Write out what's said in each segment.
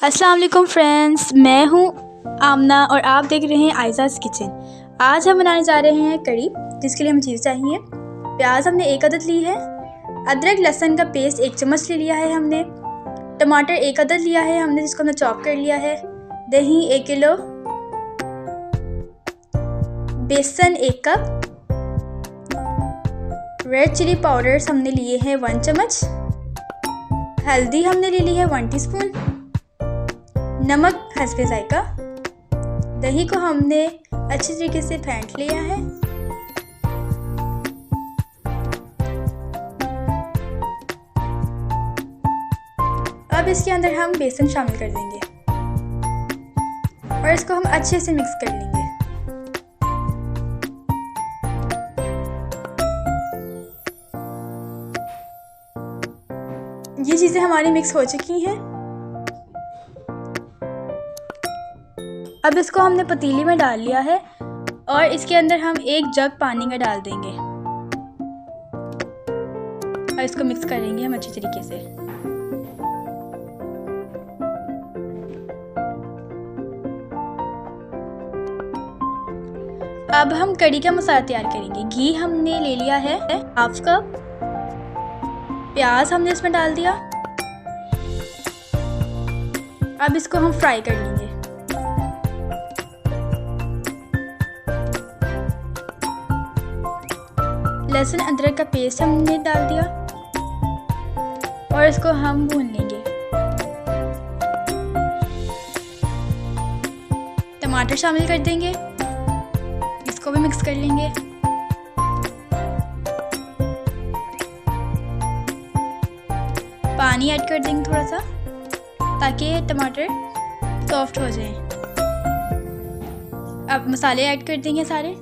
अस्सलाम वालेकुम फ्रेंड्स, मैं हूँ आमना और आप देख रहे हैं आयज़ाज़ किचन। आज हम बनाने जा रहे हैं कड़ी, जिसके लिए हमें चीज़ चाहिए। प्याज हमने 1 अदद ली है, अदरक लहसुन का पेस्ट 1 चम्मच ले लिया है हमने, टमाटर 1 अदद लिया है हमने, जिसको हमने चॉप कर लिया है, दही 1 किलो, बेसन 1 कप, रेड चिली पाउडर्स हमने लिए हैं 1 चम्मच, हल्दी हमने ले ली है 1 टीस्पून, नमक हस्बे जायका। दही को हमने अच्छी तरीके से फेंट लिया है। अब इसके अंदर हम बेसन शामिल कर देंगे और इसको हम अच्छे से मिक्स कर लेंगे। ये चीज़ें हमारी मिक्स हो चुकी हैं। अब इसको हमने पतीली में डाल लिया है और इसके अंदर हम 1 जग पानी का डाल देंगे और इसको मिक्स करेंगे हम अच्छी तरीके से। अब हम कड़ी का मसाला तैयार करेंगे। घी हमने ले लिया है 1/2 कप, प्याज हमने इसमें डाल दिया। अब इसको हम फ्राई कर लेंगे। लहसुन अदरक का पेस्ट हमने डाल दिया और इसको हम भून लेंगे। टमाटर शामिल कर देंगे, इसको भी मिक्स कर लेंगे। पानी ऐड कर देंगे थोड़ा सा, ताकि टमाटर सॉफ्ट हो जाए। अब मसाले ऐड कर देंगे सारे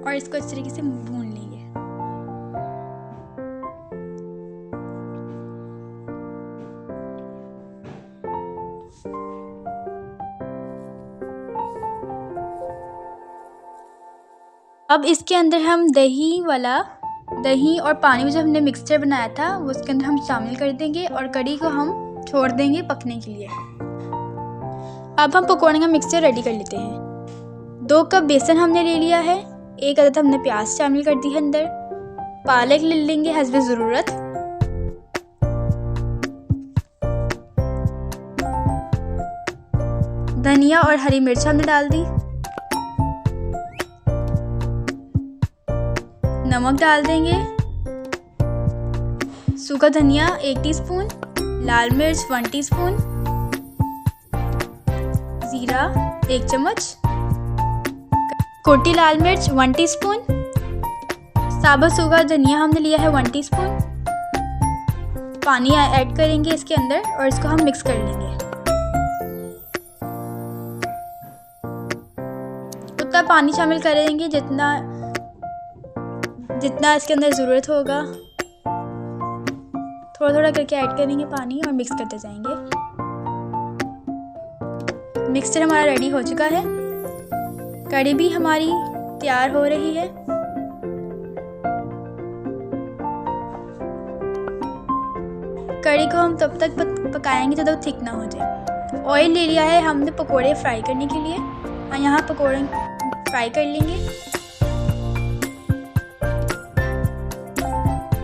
और इसको इस तरीके से भून लेंगे। अब इसके अंदर हम दही और पानी में जो हमने मिक्सचर बनाया था वो इसके अंदर हम शामिल कर देंगे और कड़ी को हम छोड़ देंगे पकने के लिए। अब हम पकौड़े का मिक्सचर रेडी कर लेते हैं। 2 कप बेसन हमने ले लिया है, 1 अदद हमने प्याज शामिल कर दी है अंदर, पालक ले लेंगे हस्बे ज़रूरत, धनिया और हरी मिर्च हमने डाल दी, नमक डाल देंगे, सूखा धनिया 1 टीस्पून, लाल मिर्च 1 टीस्पून, जीरा 1 चम्मच, कोटी लाल मिर्च 1 टीस्पून, साबुत सूखा धनिया हमने लिया है 1 टीस्पून। पानी ऐड करेंगे इसके अंदर और इसको हम मिक्स कर लेंगे। उतना पानी शामिल करेंगे जितना इसके अंदर ज़रूरत होगा। थोड़ा थोड़ा करके ऐड करेंगे पानी और मिक्स करते जाएंगे। मिक्सचर हमारा रेडी हो चुका है। कड़ी भी हमारी तैयार हो रही है। कड़ी को हम तब तक पकाएंगे जब तक थिक ना हो जाए। ऑयल ले लिया है हमने पकोड़े फ्राई करने के लिए और यहाँ पकोड़े फ्राई कर लेंगे।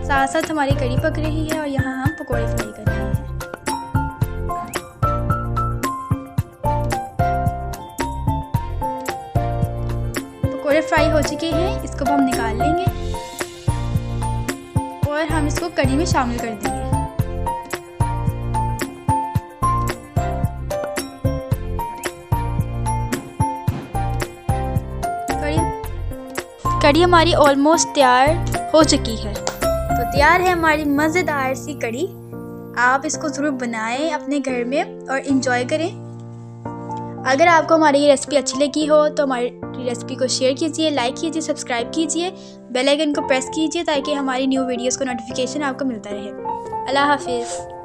साथ साथ हमारी कड़ी पक रही है और यहाँ हम पकोड़े फ्राई कर रहे हैं। पकोड़े फ्राई हो चुके हैं, इसको हम निकाल लेंगे और हम इसको कड़ी में शामिल कर देंगे। कड़ी हमारी ऑलमोस्ट तैयार हो चुकी है। तो तैयार है हमारी मज़ेदार सी कड़ी। आप इसको ज़रूर बनाएं अपने घर में और इन्जॉय करें। अगर आपको हमारी ये रेसिपी अच्छी लगी हो तो हमारी रेसिपी को शेयर कीजिए, लाइक कीजिए, सब्सक्राइब कीजिए, बेल आइकन को प्रेस कीजिए ताकि हमारी न्यू वीडियोस को नोटिफिकेशन आपको मिलता रहे। अल्लाह हाफिज़।